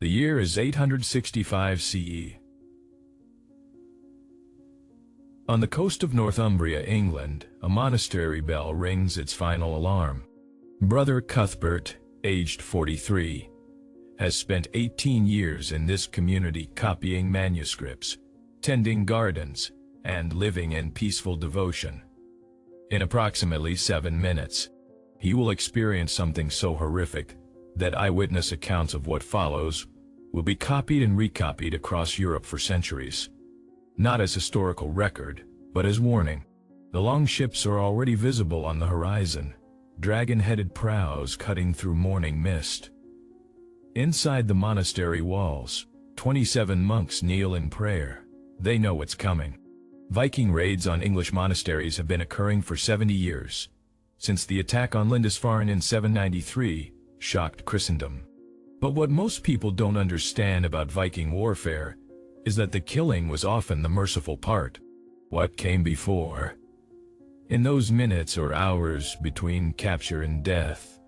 The year is 865 CE. On the coast of Northumbria, England, a monastery bell rings its final alarm. Brother Cuthbert, aged 43, has spent 18 years in this community copying manuscripts, tending gardens, and living in peaceful devotion. In approximately 7 minutes, he will experience something so horrific that eyewitness accounts of what follows will be copied and recopied across Europe for centuries. Not as historical record, but as warning. The longships are already visible on the horizon, dragon-headed prows cutting through morning mist. Inside the monastery walls, 27 monks kneel in prayer. They know what's coming. Viking raids on English monasteries have been occurring for 70 years, since the attack on Lindisfarne in 793 shocked Christendom. But what most people don't understand about Viking warfare is that the killing was often the merciful part. What came before? In those minutes or hours between capture and death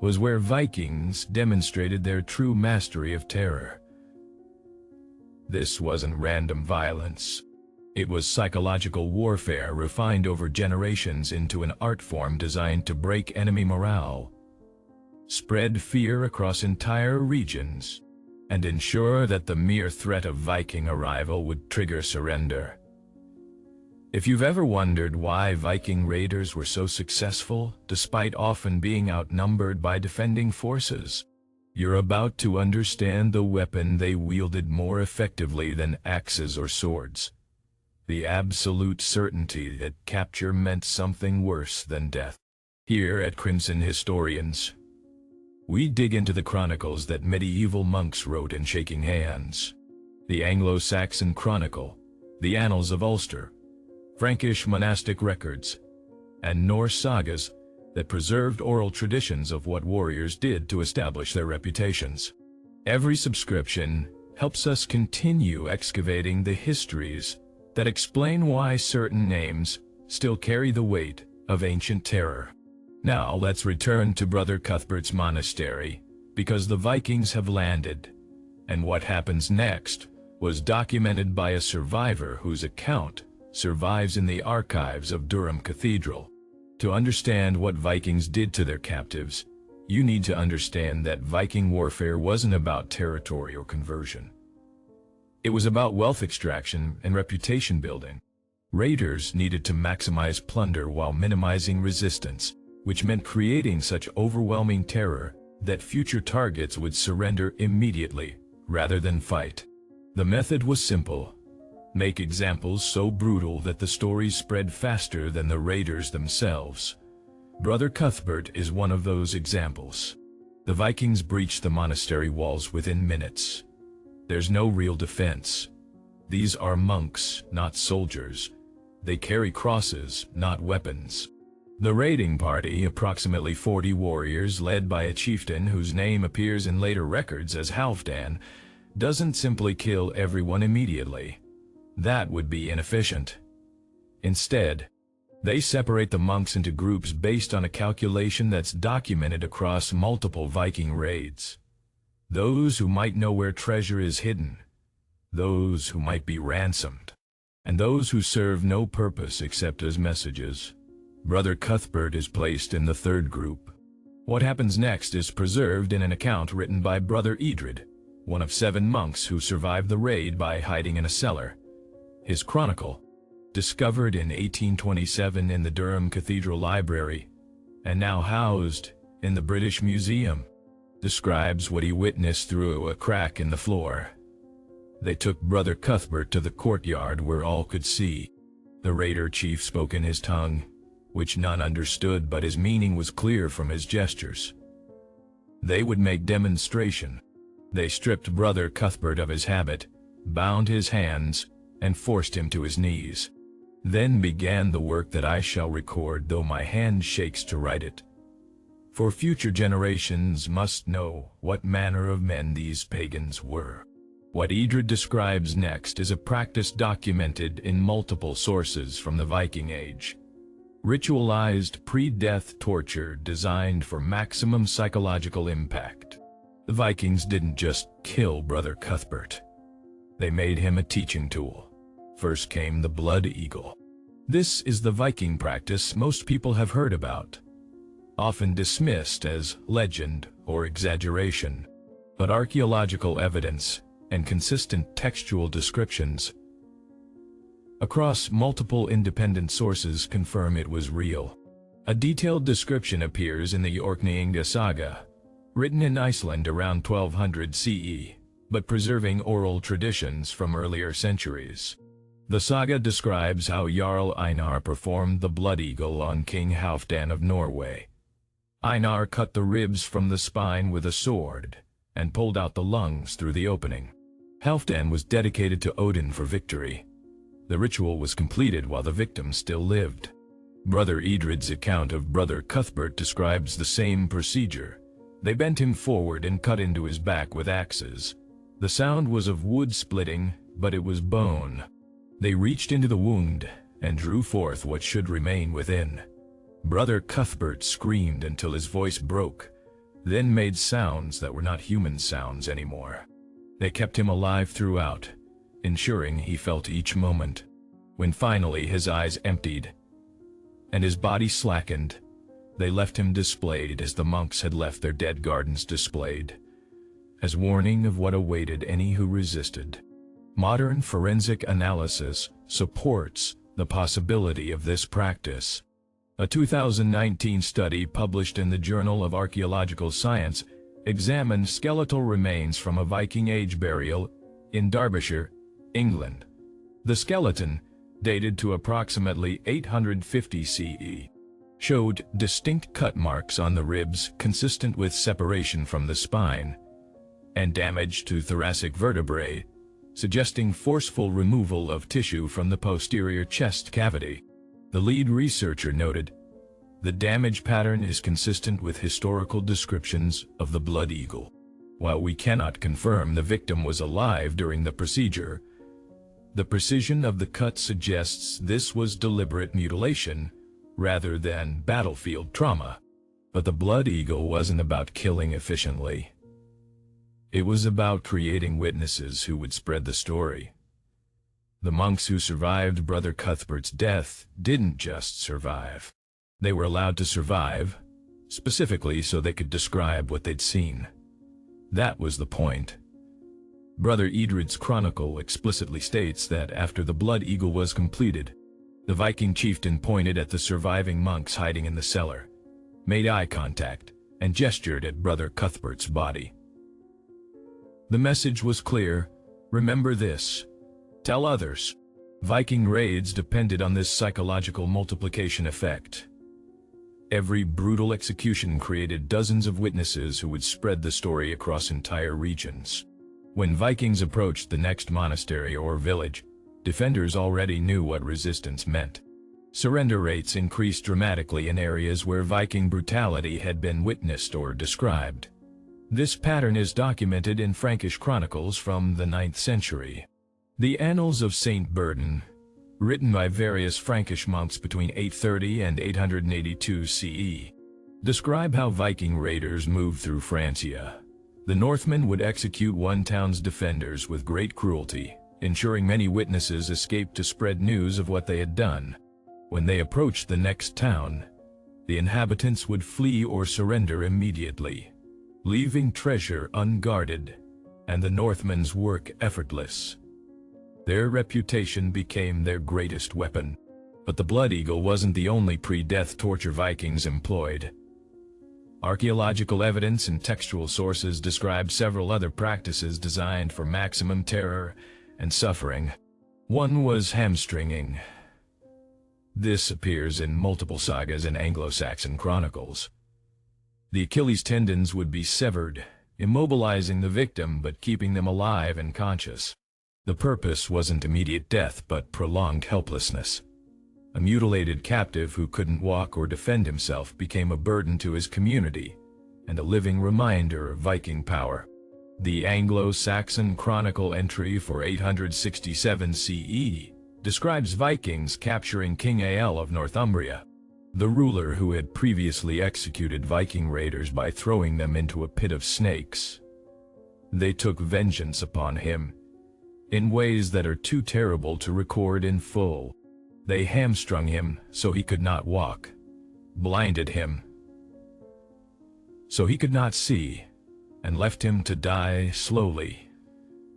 was where Vikings demonstrated their true mastery of terror. This wasn't random violence. It was psychological warfare refined over generations into an art form designed to break enemy morale, spread fear across entire regions, and ensure that the mere threat of Viking arrival would trigger surrender. If you've ever wondered why Viking raiders were so successful, despite often being outnumbered by defending forces, you're about to understand the weapon they wielded more effectively than axes or swords. The absolute certainty that capture meant something worse than death. Here at Crimson Historians, we dig into the chronicles that medieval monks wrote in shaking hands. The Anglo-Saxon Chronicle, the Annals of Ulster, Frankish monastic records, and Norse sagas that preserved oral traditions of what warriors did to establish their reputations. Every subscription helps us continue excavating the histories that explain why certain names still carry the weight of ancient terror. Now let's return to Brother Cuthbert's monastery, because the Vikings have landed, and what happens next was documented by a survivor whose account survives in the archives of Durham Cathedral. To understand what Vikings did to their captives, you need to understand that Viking warfare wasn't about territory or conversion. It was about wealth extraction and reputation building. Raiders needed to maximize plunder while minimizing resistance, which meant creating such overwhelming terror that future targets would surrender immediately rather than fight. The method was simple. Make examples so brutal that the stories spread faster than the raiders themselves. Brother Cuthbert is one of those examples. The Vikings breached the monastery walls within minutes. There's no real defense. These are monks, not soldiers. They carry crosses, not weapons. The raiding party, approximately 40 warriors led by a chieftain whose name appears in later records as Halfdan, doesn't simply kill everyone immediately. That would be inefficient. Instead, they separate the monks into groups based on a calculation that's documented across multiple Viking raids. Those who might know where treasure is hidden, those who might be ransomed, and those who serve no purpose except as messages. Brother Cuthbert is placed in the third group. What happens next is preserved in an account written by Brother Edred, one of 7 monks who survived the raid by hiding in a cellar. His chronicle, discovered in 1827 in the Durham Cathedral Library, and now housed in the British Museum, describes what he witnessed through a crack in the floor. They took Brother Cuthbert to the courtyard where all could see. The raider chief spoke in his tongue, which none understood, but his meaning was clear from his gestures. They would make demonstration. They stripped Brother Cuthbert of his habit, bound his hands, and forced him to his knees. Then began the work that I shall record, though my hand shakes to write it. For future generations must know what manner of men these pagans were. What Edred describes next is a practice documented in multiple sources from the Viking Age. Ritualized pre-death torture designed for maximum psychological impact. The Vikings didn't just kill Brother Cuthbert. They made him a teaching tool. First came the blood eagle. This is the Viking practice most people have heard about, often dismissed as legend or exaggeration. But archaeological evidence and consistent textual descriptions across multiple independent sources confirm it was real. A detailed description appears in the Orkneyinga saga, written in Iceland around 1200 CE, but preserving oral traditions from earlier centuries. The saga describes how Jarl Einar performed the blood eagle on King Halfdan of Norway. Einar cut the ribs from the spine with a sword and pulled out the lungs through the opening. Halfdan was dedicated to Odin for victory. The ritual was completed while the victim still lived. Brother Edred's account of Brother Cuthbert describes the same procedure. They bent him forward and cut into his back with axes. The sound was of wood splitting, but it was bone. They reached into the wound and drew forth what should remain within. Brother Cuthbert screamed until his voice broke, then made sounds that were not human sounds anymore. They kept him alive throughout, ensuring he felt each moment. When finally his eyes emptied and his body slackened, they left him displayed as the monks had left their dead gardens displayed, as warning of what awaited any who resisted. Modern forensic analysis supports the possibility of this practice. A 2019 study published in the Journal of Archaeological Science examined skeletal remains from a Viking Age burial in Derbyshire, England. The skeleton, dated to approximately 850 CE, showed distinct cut marks on the ribs consistent with separation from the spine, and damage to thoracic vertebrae, suggesting forceful removal of tissue from the posterior chest cavity. The lead researcher noted, "The damage pattern is consistent with historical descriptions of the blood eagle. While we cannot confirm the victim was alive during the procedure, the precision of the cut suggests this was deliberate mutilation rather than battlefield trauma." But the blood eagle wasn't about killing efficiently. It was about creating witnesses who would spread the story. The monks who survived Brother Cuthbert's death didn't just survive. They were allowed to survive, specifically so they could describe what they'd seen. That was the point. Brother Edred's chronicle explicitly states that after the blood eagle was completed, the Viking chieftain pointed at the surviving monks hiding in the cellar, made eye contact, and gestured at Brother Cuthbert's body. The message was clear: remember this. Tell others. Viking raids depended on this psychological multiplication effect. Every brutal execution created dozens of witnesses who would spread the story across entire regions. When Vikings approached the next monastery or village, defenders already knew what resistance meant. Surrender rates increased dramatically in areas where Viking brutality had been witnessed or described. This pattern is documented in Frankish chronicles from the 9th century. The Annals of Saint Burden, written by various Frankish monks between 830 and 882 CE, describe how Viking raiders moved through Francia. The Northmen would execute one town's defenders with great cruelty, ensuring many witnesses escaped to spread news of what they had done. When they approached the next town, the inhabitants would flee or surrender immediately, leaving treasure unguarded and the Northmen's work effortless. Their reputation became their greatest weapon. But the blood eagle wasn't the only pre-death torture Vikings employed. Archaeological evidence and textual sources describe several other practices designed for maximum terror and suffering. One was hamstringing. This appears in multiple sagas and Anglo-Saxon chronicles. The Achilles tendons would be severed, immobilizing the victim but keeping them alive and conscious. The purpose wasn't immediate death but prolonged helplessness. A mutilated captive who couldn't walk or defend himself became a burden to his community and a living reminder of Viking power. The Anglo-Saxon Chronicle entry for 867 CE describes Vikings capturing King Ael of Northumbria, the ruler who had previously executed Viking raiders by throwing them into a pit of snakes. They took vengeance upon him in ways that are too terrible to record in full. They hamstrung him so he could not walk, blinded him so he could not see, and left him to die slowly,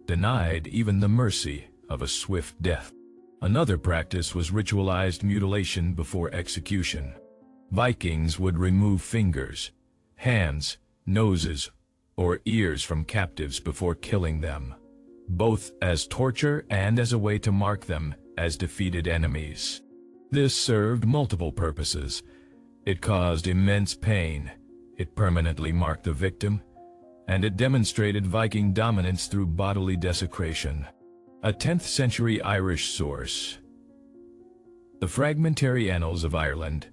denied even the mercy of a swift death. Another practice was ritualized mutilation before execution. Vikings would remove fingers, hands, noses, or ears from captives before killing them, both as torture and as a way to mark them as defeated enemies. This served multiple purposes. It caused immense pain, it permanently marked the victim, and it demonstrated Viking dominance through bodily desecration. A 10th century Irish source, the Fragmentary Annals of Ireland,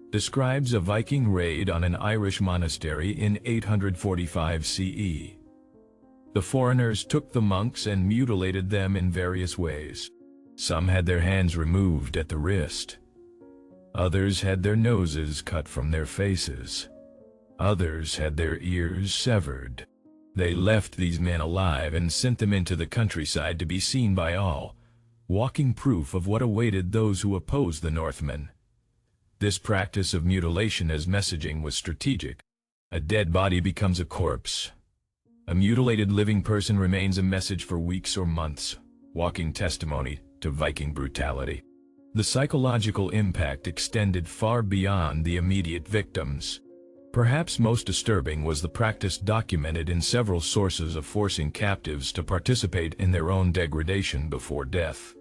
describes a Viking raid on an Irish monastery in 845 CE. The foreigners took the monks and mutilated them in various ways. Some had their hands removed at the wrist. Others had their noses cut from their faces. Others had their ears severed. They left these men alive and sent them into the countryside to be seen by all, walking proof of what awaited those who opposed the Northmen. This practice of mutilation as messaging was strategic. A dead body becomes a corpse. A mutilated living person remains a message for weeks or months, walking testimony to Viking brutality. The psychological impact extended far beyond the immediate victims. Perhaps most disturbing was the practice documented in several sources of forcing captives to participate in their own degradation before death.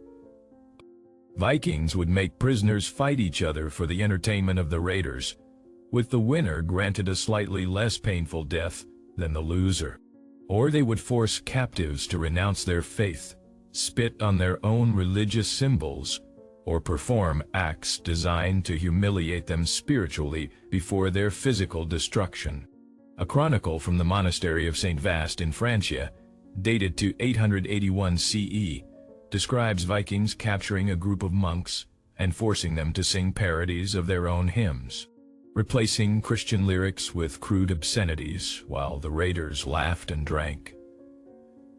Vikings would make prisoners fight each other for the entertainment of the raiders, with the winner granted a slightly less painful death than the loser. Or they would force captives to renounce their faith, spit on their own religious symbols, or perform acts designed to humiliate them spiritually before their physical destruction. A chronicle from the monastery of St. Vast in Francia, dated to 881 CE, describes Vikings capturing a group of monks and forcing them to sing parodies of their own hymns, replacing Christian lyrics with crude obscenities while the raiders laughed and drank.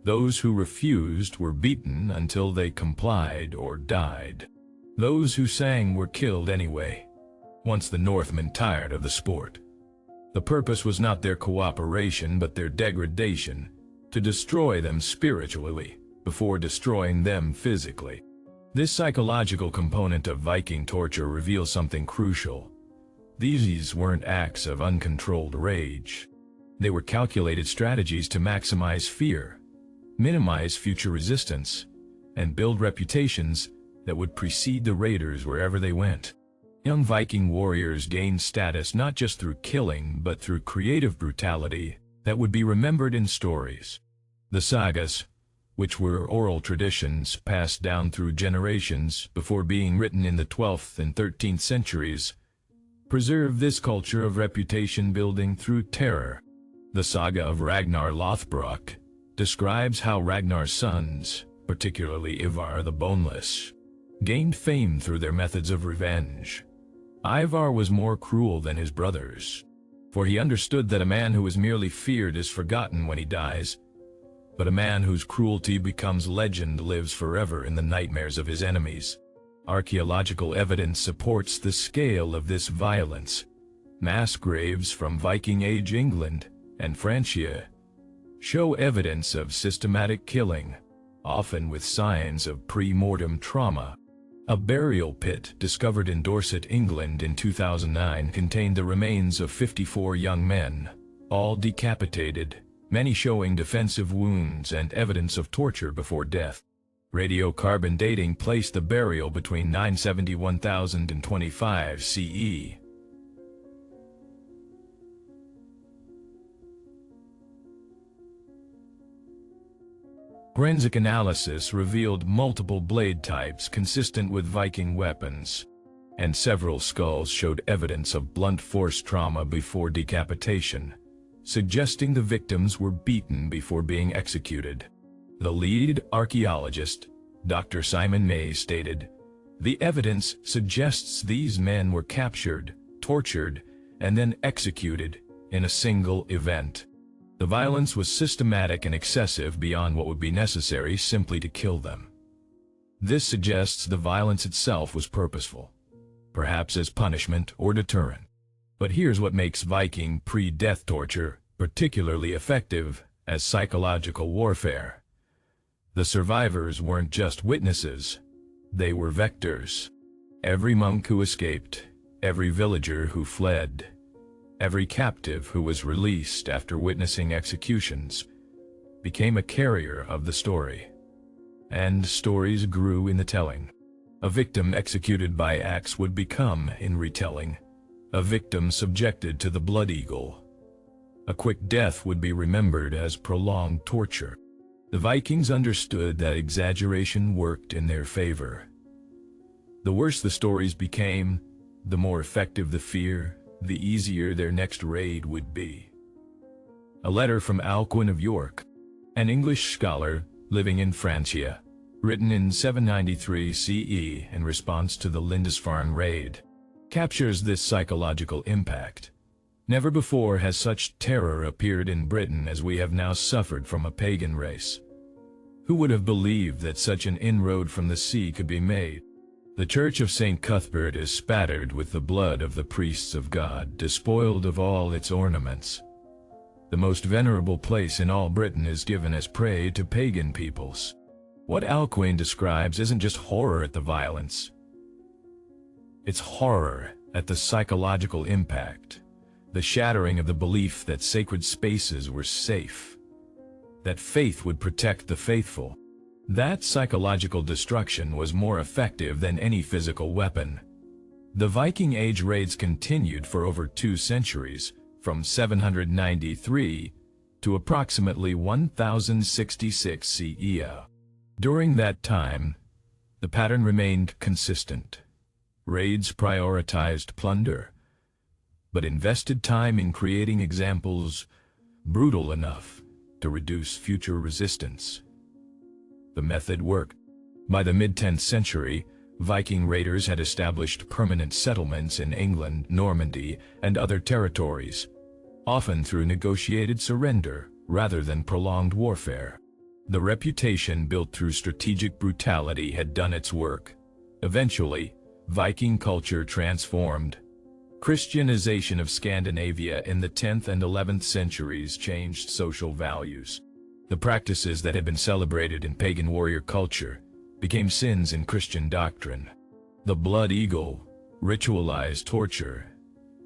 Those who refused were beaten until they complied or died. Those who sang were killed anyway, once the Northmen tired of the sport. The purpose was not their cooperation but their degradation, to destroy them spiritually before destroying them physically. This psychological component of Viking torture reveals something crucial. These weren't acts of uncontrolled rage. They were calculated strategies to maximize fear, minimize future resistance, and build reputations that would precede the raiders wherever they went. Young Viking warriors gained status not just through killing but through creative brutality that would be remembered in stories. The sagas, which were oral traditions passed down through generations before being written in the 12th and 13th centuries, preserve this culture of reputation building through terror. The saga of Ragnar Lothbrok describes how Ragnar's sons, particularly Ivar the Boneless, gained fame through their methods of revenge. Ivar was more cruel than his brothers, for he understood that a man who is merely feared is forgotten when he dies, but a man whose cruelty becomes legend lives forever in the nightmares of his enemies. Archaeological evidence supports the scale of this violence. Mass graves from Viking Age England and Francia show evidence of systematic killing, often with signs of pre-mortem trauma. A burial pit discovered in Dorset, England in 2009 contained the remains of 54 young men, all decapitated, many showing defensive wounds and evidence of torture before death. Radiocarbon dating placed the burial between 971,000 and 25 CE. Forensic analysis revealed multiple blade types consistent with Viking weapons, and several skulls showed evidence of blunt force trauma before decapitation, suggesting the victims were beaten before being executed. The lead archaeologist, Dr. Simon May, stated, "The evidence suggests these men were captured, tortured, and then executed in a single event." The violence was systematic and excessive beyond what would be necessary simply to kill them. This suggests the violence itself was purposeful, perhaps as punishment or deterrent. But here's what makes Viking pre-death torture particularly effective as psychological warfare. The survivors weren't just witnesses, they were vectors. Every monk who escaped, every villager who fled, every captive who was released after witnessing executions became a carrier of the story. And stories grew in the telling. A victim executed by axe would become, in retelling, a victim subjected to the blood eagle. A quick death would be remembered as prolonged torture. The Vikings understood that exaggeration worked in their favor. The worse the stories became, the more effective the fear, the easier their next raid would be. A letter from Alcuin of York, an English scholar living in Francia, written in 793 CE in response to the Lindisfarne raid, captures this psychological impact. Never before has such terror appeared in Britain as we have now suffered from a pagan race. Who would have believed that such an inroad from the sea could be made? The church of St. Cuthbert is spattered with the blood of the priests of God, despoiled of all its ornaments. The most venerable place in all Britain is given as prey to pagan peoples. What Alcuin describes isn't just horror at the violence. It's horror at the psychological impact, the shattering of the belief that sacred spaces were safe, that faith would protect the faithful. That psychological destruction was more effective than any physical weapon. The Viking Age raids continued for over 2 centuries, from 793 to approximately 1066 CE. During that time, the pattern remained consistent. Raids prioritized plunder, but invested time in creating examples brutal enough to reduce future resistance. The method worked. By the mid-10th century, Viking raiders had established permanent settlements in England, Normandy, and other territories, often through negotiated surrender rather than prolonged warfare. The reputation built through strategic brutality had done its work. Eventually, Viking culture transformed. Christianization of Scandinavia in the 10th and 11th centuries changed social values. The practices that had been celebrated in pagan warrior culture became sins in Christian doctrine. The blood eagle, ritualized torture,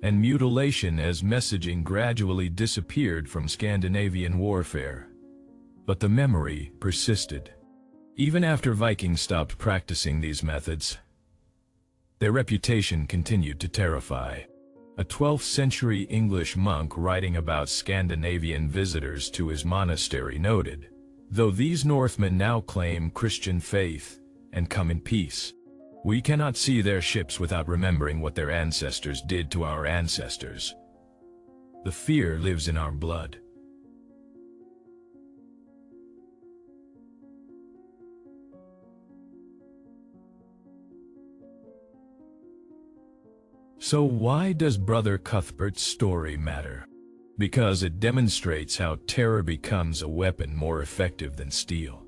and mutilation as messaging gradually disappeared from Scandinavian warfare. But the memory persisted. Even after Vikings stopped practicing these methods, their reputation continued to terrify. A 12th century English monk writing about Scandinavian visitors to his monastery noted, "Though these Northmen now claim Christian faith and come in peace, we cannot see their ships without remembering what their ancestors did to our ancestors. The fear lives in our blood." So why does Brother Cuthbert's story matter? Because it demonstrates how terror becomes a weapon more effective than steel.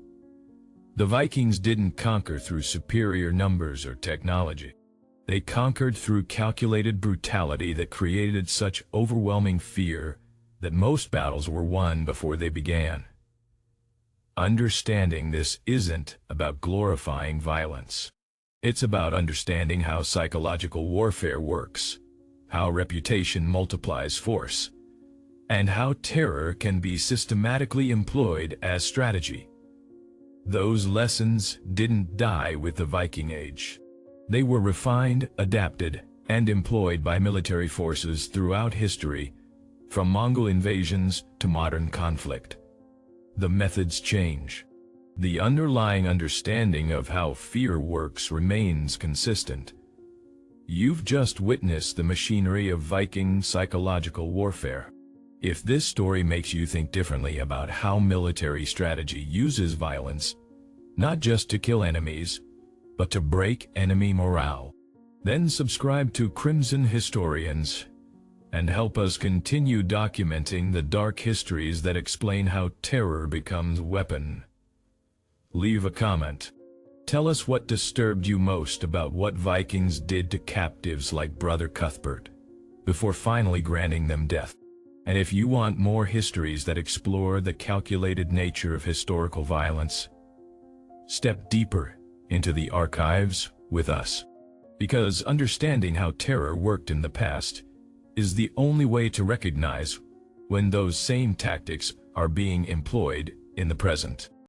The Vikings didn't conquer through superior numbers or technology. They conquered through calculated brutality that created such overwhelming fear that most battles were won before they began. Understanding this isn't about glorifying violence. It's about understanding how psychological warfare works, how reputation multiplies force, and how terror can be systematically employed as strategy. Those lessons didn't die with the Viking Age. They were refined, adapted, and employed by military forces throughout history, from Mongol invasions to modern conflict. The methods change. The underlying understanding of how fear works remains consistent. You've just witnessed the machinery of Viking psychological warfare. If this story makes you think differently about how military strategy uses violence, not just to kill enemies, but to break enemy morale, then subscribe to Crimson Historians and help us continue documenting the dark histories that explain how terror becomes a weapon. Leave a comment. Tell us what disturbed you most about what Vikings did to captives like Brother Cuthbert, before finally granting them death. And if you want more histories that explore the calculated nature of historical violence, step deeper into the archives with us. Because understanding how terror worked in the past is the only way to recognize when those same tactics are being employed in the present.